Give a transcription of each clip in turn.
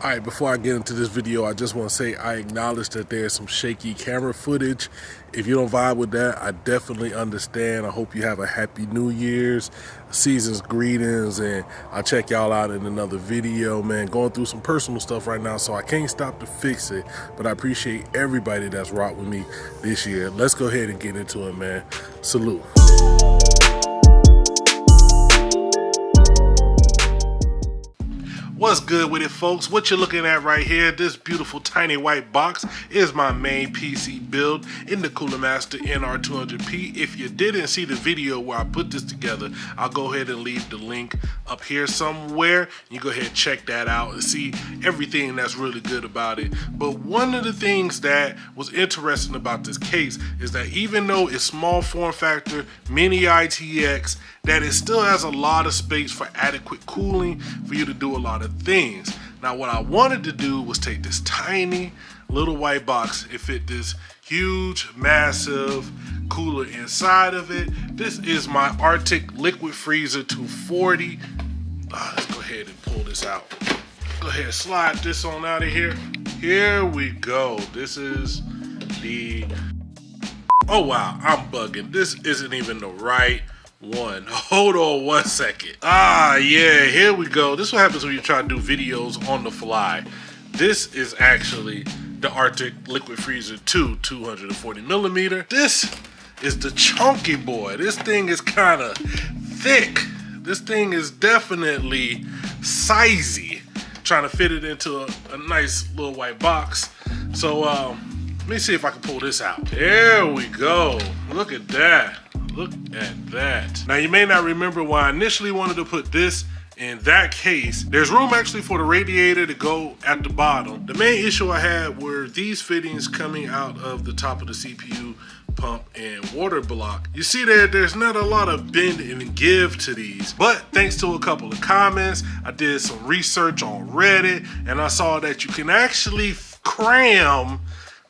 All right, before I get into this video, I just want to say I acknowledge that there's some shaky camera footage. If you don't vibe with that, I definitely understand. I hope you have a happy New Year's, season's greetings, and I'll check y'all out in another video, man. Going through some personal stuff right now, so I can't stop to fix it, but I appreciate everybody that's rocked with me this year. Let's go ahead and get into it, man. Salute. What's good with it, folks? What you're looking at right here, this beautiful tiny white box is my main PC build in the Cooler Master NR200P. If you didn't see the video where I put this together, I'll go ahead and leave the link up here somewhere. You go ahead and check that out and see everything that's really good about it. But one of the things that was interesting about this case is that even though it's small form factor, mini ITX, that it still has a lot of space for adequate cooling for you to do a lot of things. Now, what I wanted to do was take this tiny little white box and fit this huge, massive cooler inside of it. This is my Artic liquid freezer 240. Let's go ahead and pull this out. Go ahead and slide this on out of here. Here we go. This is the, oh wow, I'm bugging. This isn't even the right one. Hold on one second. Yeah, here we go. This is what happens when you try to do videos on the fly. This is actually the Artic liquid freezer 240 millimeter. This is the chunky boy. This thing is kind of thick. This thing is definitely sizey. Trying to fit it into a nice little white box. So let me see if I can pull this out. There we go. Look at that. Look at that. Now, you may not remember why I initially wanted to put this in that case. There's room actually for the radiator to go at the bottom. The main issue I had were these fittings coming out of the top of the CPU pump and water block. You see there's not a lot of bend and give to these, but thanks to a couple of comments, I did some research on Reddit, and I saw that you can actually cram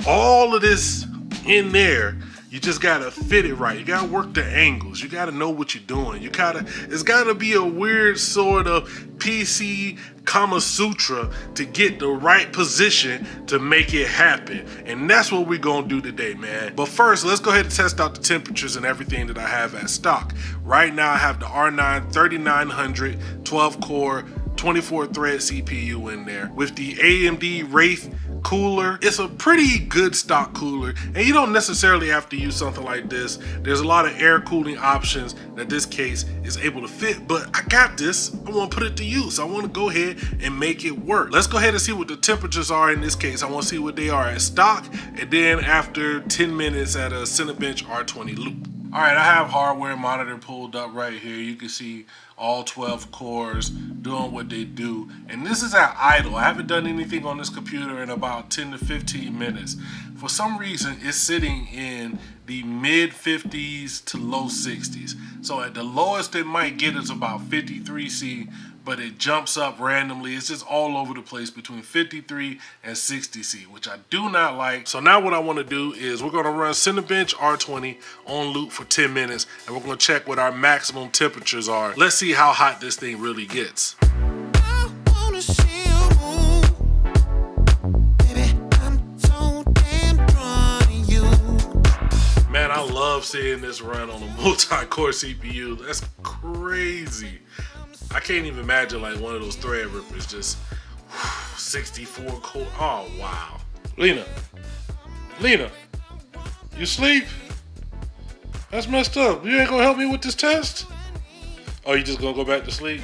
all of this in there. You just gotta fit it right. You gotta work the angles. You gotta know what you're doing. It's gotta be a weird sort of PC Kama Sutra to get the right position to make it happen. And that's what we're gonna do today, man. But first, let's go ahead and test out the temperatures and everything that I have at stock. Right now, I have the R9 3900 12 core 24 thread CPU in there with the AMD Wraith cooler. It's a pretty good stock cooler, and you don't necessarily have to use something like this. There's a lot of air cooling options that this case is able to fit, but I got this. I want to put it to use. I want to go ahead and make it work. Let's go ahead and see what the temperatures are in this case. I want to see what they are at stock, and then after 10 minutes at a Cinebench R20 loop. All right, I have hardware monitor pulled up right here. You can see all 12 cores doing what they do. And this is at idle. I haven't done anything on this computer in about 10 to 15 minutes. For some reason, it's sitting in the mid 50s to low 60s. So at the lowest it might get is about 53C, but it jumps up randomly. It's just all over the place between 53 and 60C, which I do not like. So now what I want to do is we're going to run Cinebench R20 on loop for 10 minutes, and we're going to check what our maximum temperatures are. Let's see how hot this thing really gets. Man, I love seeing this run on a multi-core CPU. That's crazy. I can't even imagine like one of those thread rippers, just 64 core. Oh, wow. Lena, you sleep? That's messed up. You ain't gonna help me with this test? Oh, you just gonna go back to sleep?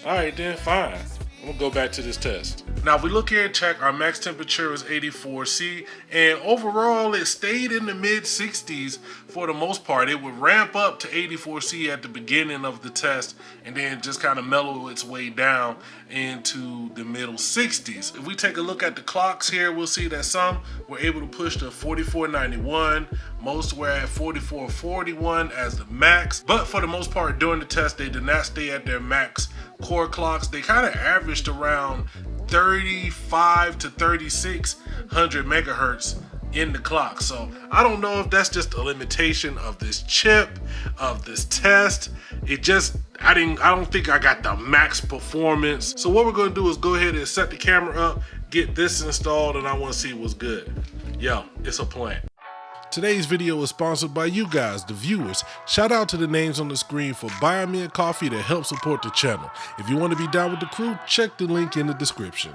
All right, then, fine. I'm gonna go back to this test. Now, if we look here and check, our max temperature is 84C, and overall it stayed in the mid 60s for the most part. It would ramp up to 84C at the beginning of the test and then just kind of mellow its way down into the middle 60s. If we take a look at the clocks here, we'll see that some were able to push to 4491, most were at 4441 as the max, but for the most part during the test they did not stay at their max core clocks. They kind of averaged around 35 to 3600 megahertz in the clock. So I don't know if that's just a limitation of this chip, of this test. I don't think I got the max performance. So what we're gonna do is go ahead and set the camera up, get this installed, and I wanna see what's good. Yo, it's a plan. Today's video is sponsored by you guys, the viewers. Shout out to the names on the screen for buying me a coffee to help support the channel. If you want to be down with the crew, check the link in the description.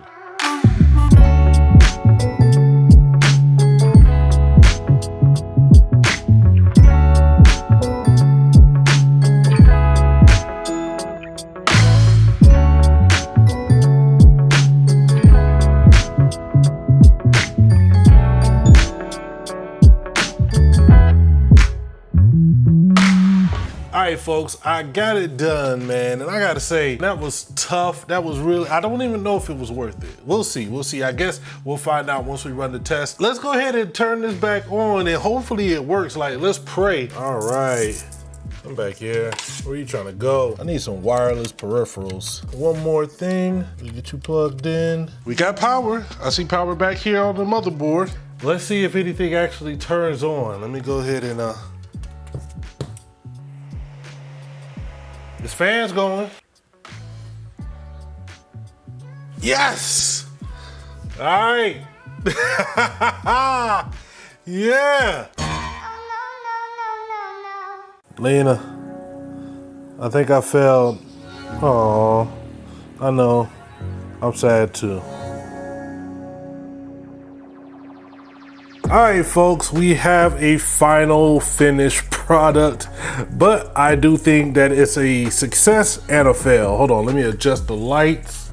All right, folks, I got it done, man. And I gotta say, that was tough. That was really, I don't even know if it was worth it. We'll see. I guess we'll find out once we run the test. Let's go ahead and turn this back on and hopefully it works. Like, let's pray. All right, I'm back here. Where are you trying to go? I need some wireless peripherals. One more thing, we get you plugged in. We got power. I see power back here on the motherboard. Let's see if anything actually turns on. Let me go ahead and, this fan's going. Yes! All right. Yeah. Lena, I think I failed. Oh, I know. I'm sad too. All right, folks, we have a final finished product, but I do think that it's a success and a fail. Hold on, let me adjust the lights.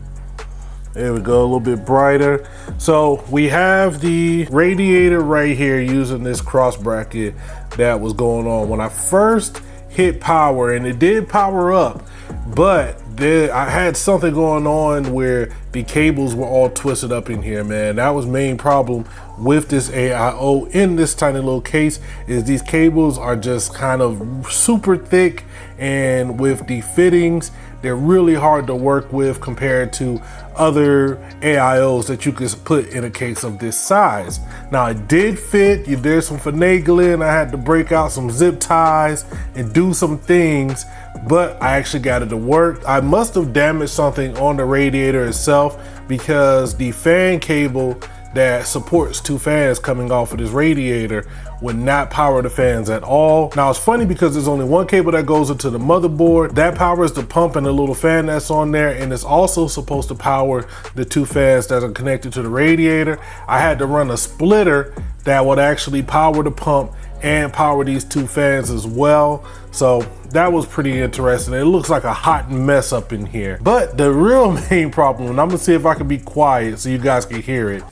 There we go, a little bit brighter. So we have the radiator right here using this cross bracket that was going on when I first hit power, and it did power up, but I had something going on where the cables were all twisted up in here, man. That was main problem with this AIO in this tiny little case, is these cables are just kind of super thick, and with the fittings, they're really hard to work with compared to other AIOs that you could put in a case of this size. Now it did fit, there's some finagling, I had to break out some zip ties and do some things, but I actually got it to work. I must have damaged something on the radiator itself, because the fan cable that supports two fans coming off of this radiator would not power the fans at all. Now it's funny because there's only one cable that goes into the motherboard. That powers the pump and the little fan that's on there, and it's also supposed to power the two fans that are connected to the radiator. I had to run a splitter that would actually power the pump and power these two fans as well. So that was pretty interesting. It looks like a hot mess up in here. But the real main problem, and I'm gonna see if I can be quiet so you guys can hear it.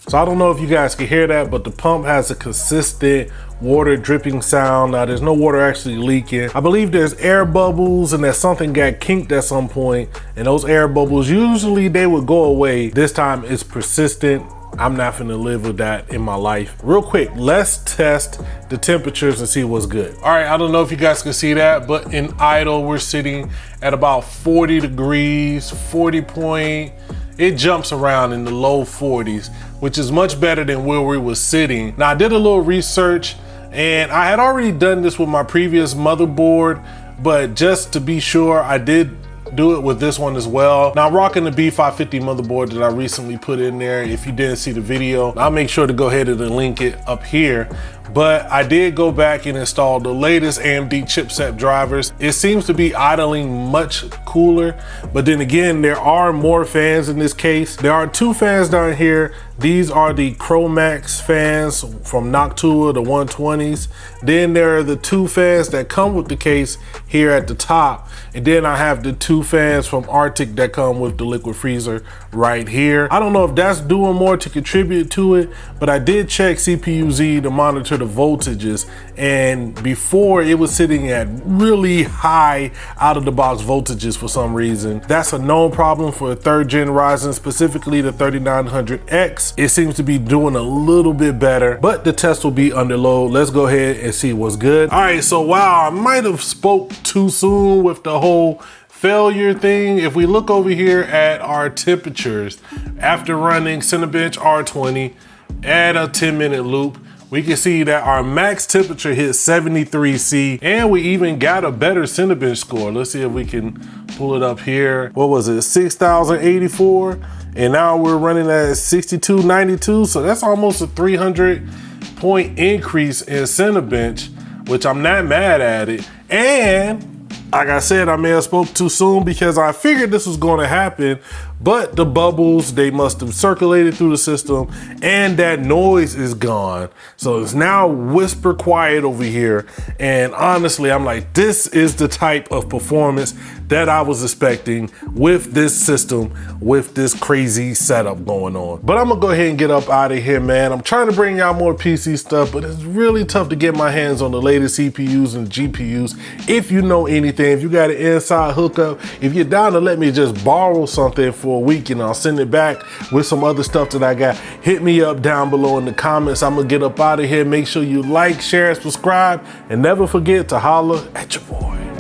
So I don't know if you guys can hear that, but the pump has a consistent water dripping sound. Now there's no water actually leaking. I believe there's air bubbles and that something got kinked at some point, and those air bubbles, usually they would go away. This time it's persistent. I'm not gonna live with that in my life. Real quick, let's test the temperatures and see what's good. All right, I don't know if you guys can see that, but in idle, we're sitting at about 40 degrees, 40 point. It jumps around in the low 40s, which is much better than where we were sitting. Now I did a little research, and I had already done this with my previous motherboard, but just to be sure, I did do it with this one as well. Now I'm rocking the B550 motherboard that I recently put in there. If you didn't see the video, I'll make sure to go ahead and link it up here. But I did go back and install the latest AMD chipset drivers. It seems to be idling much cooler, but then again, there are more fans in this case. There are two fans down here. These are the Chromax fans from Noctua, the 120s. Then there are the two fans that come with the case here at the top. And then I have the two fans from Artic that come with the liquid freezer right here. I don't know if that's doing more to contribute to it, but I did check CPU-Z to monitor the voltages, and before it was sitting at really high out of the box voltages for some reason. That's a known problem for a 3rd gen Ryzen, specifically the 3900X. It seems to be doing a little bit better, but the test will be under load. Let's go ahead and see what's good. All right, so wow, I might have spoke too soon with the whole failure thing. If we look over here at our temperatures, after running Cinebench R20 at a 10-minute loop, we can see that our max temperature hit 73°C, and we even got a better Cinebench score. Let's see if we can pull it up here. What was it, 6,084? And now we're running at 6292, so that's almost a 300 point increase in Cinebench, which I'm not mad at it. And like I said, I may have spoke too soon because I figured this was going to happen, but the bubbles, they must have circulated through the system and that noise is gone. So it's now whisper quiet over here. And honestly, I'm like, this is the type of performance that I was expecting with this system, with this crazy setup going on. But I'm gonna go ahead and get up out of here, man. I'm trying to bring y'all more PC stuff, but it's really tough to get my hands on the latest CPUs and GPUs. If you know anything, if you got an inside hookup, if you're down to let me just borrow something for a week and I'll send it back with some other stuff that I got, hit me up down below in the comments. I'm gonna get up out of here. Make sure you like, share, and subscribe, and never forget to holler at your boy.